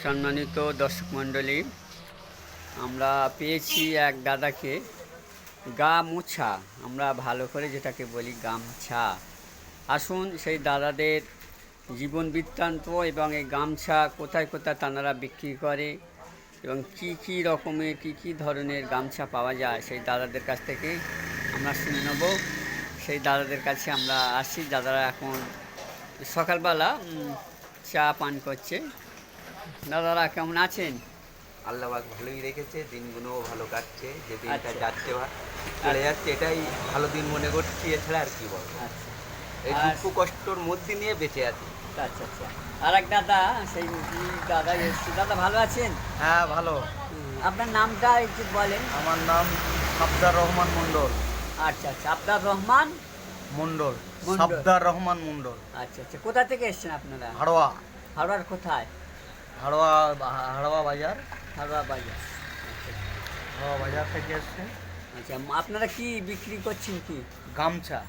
সম্মানিত দর্শক মণ্ডলী, আমরা পেয়েছি এক দাদাকে গা মোছা, আমরা ভালো করে যেটাকে বলি গামছা। আসুন সেই দাদাদের জীবন বৃত্তান্ত এবং এই গামছা কোথায় কোথায় তাঁরা বিক্রি করে এবং কি রকমের কি ধরনের গামছা পাওয়া যায় সেই দাদাদের কাছ থেকে আমরা শুনে নেব। সেই দাদাদের কাছে আমরা আসছি। দাদারা এখন সকালবেলা চা পান করছে। দাদারা কেমন আছেন? আল্লাহ পাক ভালোই রেখেছে, দিনগুলোও ভালো কাটছে, যে দিনটা আচ্ছা। যাচ্ছে চলে যাচ্ছে, এটাই ভালো দিন মনে করছি, এছাড়া আর কি বলবো। আচ্ছা এই দুঃখ কষ্টর মধ্যে নিয়ে বেঁচে আছি। আচ্ছা আচ্ছা। আর এক দাদা, সেই দাদা এসছে। দাদা ভালো আছেন? হ্যাঁ ভালো। আপনার নামটা একটু বলেন। আমার নাম সাবদার রহমান মন্ডল। আচ্ছা আচ্ছা, আবদার রহমান মন্ডল মণ্ডল। সাবদার রহমান মন্ডল। আচ্ছা আচ্ছা, কোথা থেকে এসছেন আপনারা? হাড়োয়া। হাওড়ার কোথায়? হাড়োয়া হাড়োয়া বাজার। হাওড়া বাজার। হাড়োয়া বাজার থেকে এসছে। আচ্ছা, আপনারা কি বিক্রি করছেন? কি গামছা,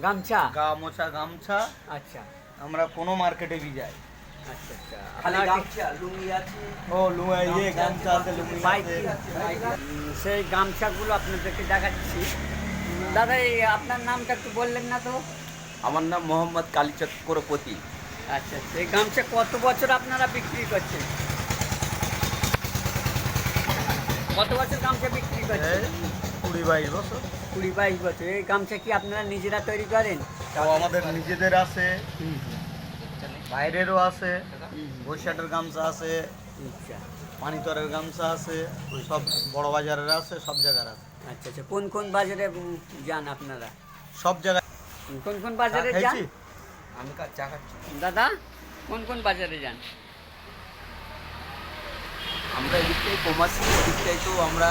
গামছা? গা মোছা গামছা। আচ্ছা আমরা কোনো মার্কেটে বি যাই। আচ্ছা আচ্ছা। খালি আপনারা কি- গামছা, লুঙ্গি আছে। ও লুঙ্গি ইয়ে গামছা আছে, লুঙ্গি আছে। সেই গামছাগুলো আপনাদেরকে দেখাচ্ছি। দাদা, এই আপনার নামটা একটু বললেন না তো? আমার নাম মোহাম্মদ কালীচক্রপতি। আচ্ছা আচ্ছা। এই গামছা কত বছর আপনারা বিক্রি করছেন? কত বছর গামছা বিক্রি করছেন? 20-22 বছর। 20-22 বছর। এই গামছা কি আপনারা নিজেরা তৈরি করেন? ও আমাদের নিজেদের আছে, বাইরেরও আছে। বৈশাখের গামছা আছে, আচ্ছা পানিতরের গামছা আছে, সব বড় বাজারের আছে, সব জায়গার আছে। আচ্ছা আচ্ছা। কোন বাজারে যান আপনারা? সব জায়গায়। কোন বাজারে যান খাইছি? আমি চা খাচ্ছি। দাদা? কোন বাজারে যান? আমরা এদিকটাই কমাচ্ছি, এদিকটাই তো আমরা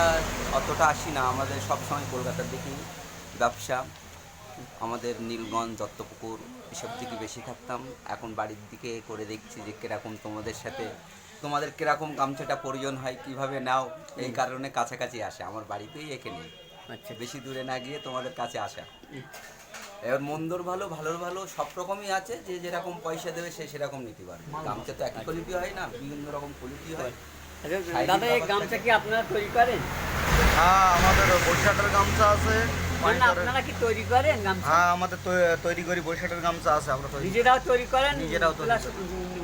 অতটা আসি না। আমাদের সবসময় কলকাতার দিকেই ব্যবসা। আমাদের নীলগঞ্জ, দত্তপুকুর এসব দিকে বেশি থাকতাম। এখন বাড়ির দিকে করে দেখছি যে কীরকম তোমাদের কীরকম গামছাটা প্রয়োজন হয়, কিভাবে নাও, এই কারণে কাছাকাছি আসে। আমার বাড়িতেই এখানে, আচ্ছা বেশি দূরে না গিয়ে তোমাদের কাছে আসা। এবার মন্দর ভালো, ভালোর ভালো, সব রকমই আছে। যে যেরকম পয়সা দেবে সে সেরকম নিতে পারবে। গামছা তো একই কোয়ালিটি হয় না, বিভিন্ন রকম কোয়ালিটি হয়। আচ্ছা দাদা, এই গামছা কি আপনারা তৈরি করেন? হ্যাঁ আমাদের বৈশাখের গামছা আছে, না, পানিতরের। আপনারা কি তৈরি করেন গামছা? হ্যাঁ আমাদের তৈরি করি, বৈশাখের গামছা আছে, আমরা তৈরি। নিজেরাও তৈরি করেন? নিজেরাও তৈরি প্লাস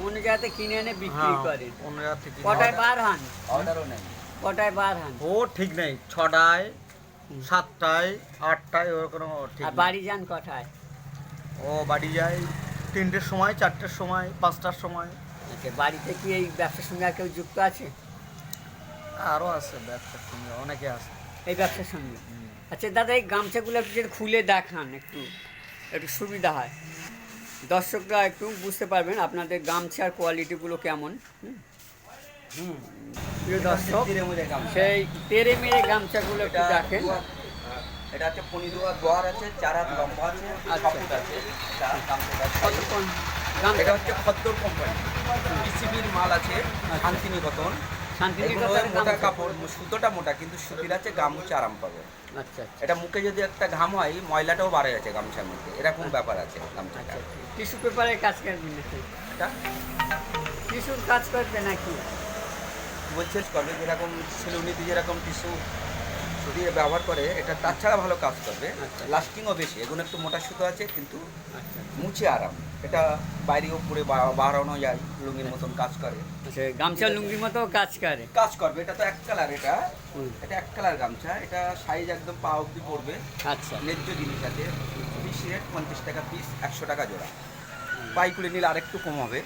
অন্য জায়গাতে কিনে এনে বিক্রি হ্যাঁ, করেন? অন্য জায়গা থেকে। কটায় বার হন? অর্ডারও নেই। কটায় বার হন? ও ঠিক নেই, 6টায়, 7টায়, 8টায়, ওরকম ঠিক আর নেই। বাড়ি যান কটায়? ও বাড়ি যায় 3টের সময়, 4টের সময়, 5টার সময়। আচ্ছা, বাড়িতে কি এই ব্যবসার সঙ্গে আর কেউ যুক্ত আছে? আরও আছে ব্যবসার সঙ্গে, অনেকে আছে। এই ব্যবসার সঙ্গে? আচ্ছা দাদা, এই গামছাগুলো একটু যদি খুলে দেখান, একটু সুবিধা হয়, দর্শকরা একটু বুঝতে পারবেন আপনাদের গামছার কোয়ালিটিগুলো কেমন। প্রিয় দর্শক, সেই তেরে মেরে গামছাগুলো একটু দেখেন। এটা হচ্ছে 15 দোয়ার আছে, 4 হাত লম্বা আছে, 6 ফুট আছে। কতক্ষণ এটা গামছা? হচ্ছে খদ্দর কোম্পানি, পিসিবির মাল আছে, শান্তিনিকেতন। শান্তিনিকেতনের মোটা গামছা? কাপড়, সুতোটা মোটা, কিন্তু সুতির আছে, গামুছে আরাম পাবে। আচ্ছা আচ্ছা এটা মুখে যদি একটা ঘাম হয়, ময়লাটাও বাড়ে আছে গামছার মধ্যে, এরকম ব্যাপার আছে গামছাটা। আচ্ছা। টিস্যু পেপারের কাজ করবেন নাকি? এটা টিস্যুর কাজ করবে নাকি? বলছে করবে, যেরকম সেলুনিতে যেরকম টিস্যু দিয়ে ব্যবহার করে, এটা তার ছাড়া ভালো কাজ করবে, আচ্ছা। লাস্টিংও বেশি। এগুলো একটু মোটা সুতো আছে, কিন্তু আচ্ছা মুছে আরাম। এটা বাইরেও পরে বাড়ানো যায়, লুঙ্গির মতন কাজ করে। আচ্ছা, গামছা লুঙ্গির মতো কাজ করে? কাজ করবে। এটা তো এক কালার, এটা হুম। এক কালার গামছা। এটা সাইজ একদম পা অব্দি পড়বে, আচ্ছা ন্যায্য জিনিস আছে। পিস রেট 50 টাকা পিস, 100 টাকা জোড়া। পাইকুড়ি নিলে আরেকটু কম হবে।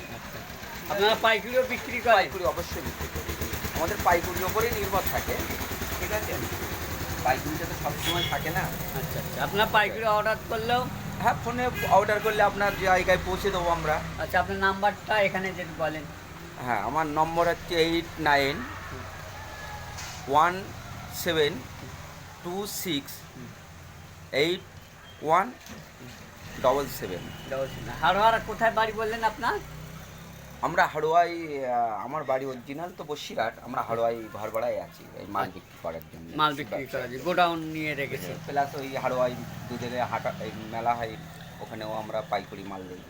আপনারা পাইকারিও বিক্রি করেন? পাইকুড়ি অবশ্যই বিক্রি করি। আমাদের পাইকুড়ির ওপরেই নির্ভর থাকে, ঠিক আছে? পাইকুড়িটা তো সবসময় থাকে না। আচ্ছা আচ্ছা। আপনার পাইকারি অর্ডার করলেও? হ্যাঁ, ফোনে অর্ডার করলে আপনার জায়গায় পৌঁছে দেবো আমরা। আচ্ছা, আপনার নাম্বারটা এখানে যদি বলেন। হ্যাঁ, আমার নম্বর হচ্ছে 8917268177। হাড়োয়ার কোথায় বাড়ি বললেন আপনার? আমরা হাড়োয়াই, আমার বাড়ি অরিজিনাল তো বসিরহাট, আমরা হাড়োয়াই ঘরভাড়ায় আছি এই মাল বিক্রি করার জন্য। মাল বিক্রি করা যায়, গোডাউন নিয়ে রেখেছে। প্লাস ওই হাড়োয়াই দুধের হাটা, এই মেলা হয়, ওখানেও আমরা পাইকারি মাল দিই,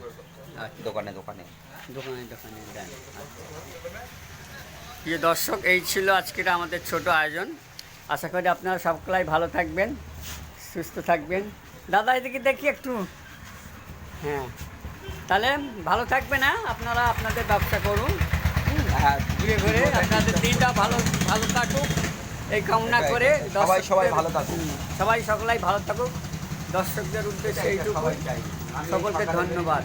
আচ্ছা, দোকানে দোকানে। দোকানে দেন। আচ্ছা। প্রিয় দর্শক, এই ছিল আজকের আমাদের ছোট আয়োজন। আশা করি আপনারা সকলাই ভালো থাকবেন, সুস্থ থাকবেন। দাদা এদিকে দেখি একটু। হ্যাঁ, তাহলে ভালো থাকবেন। হ্যাঁ, আপনারা আপনাদের ব্যবসা করুন, হ্যাঁ, ঘুরে ঘুরে আপনাদের দিনটা ভালো ভালো কাটুক এই কামনা করে সবাই ভালো থাকুন। সবাই সকলাই ভালো থাকুক। দর্শকদের উদ্দেশ্যে এইটুকু। সবাই চাই। সকলকে ধন্যবাদ।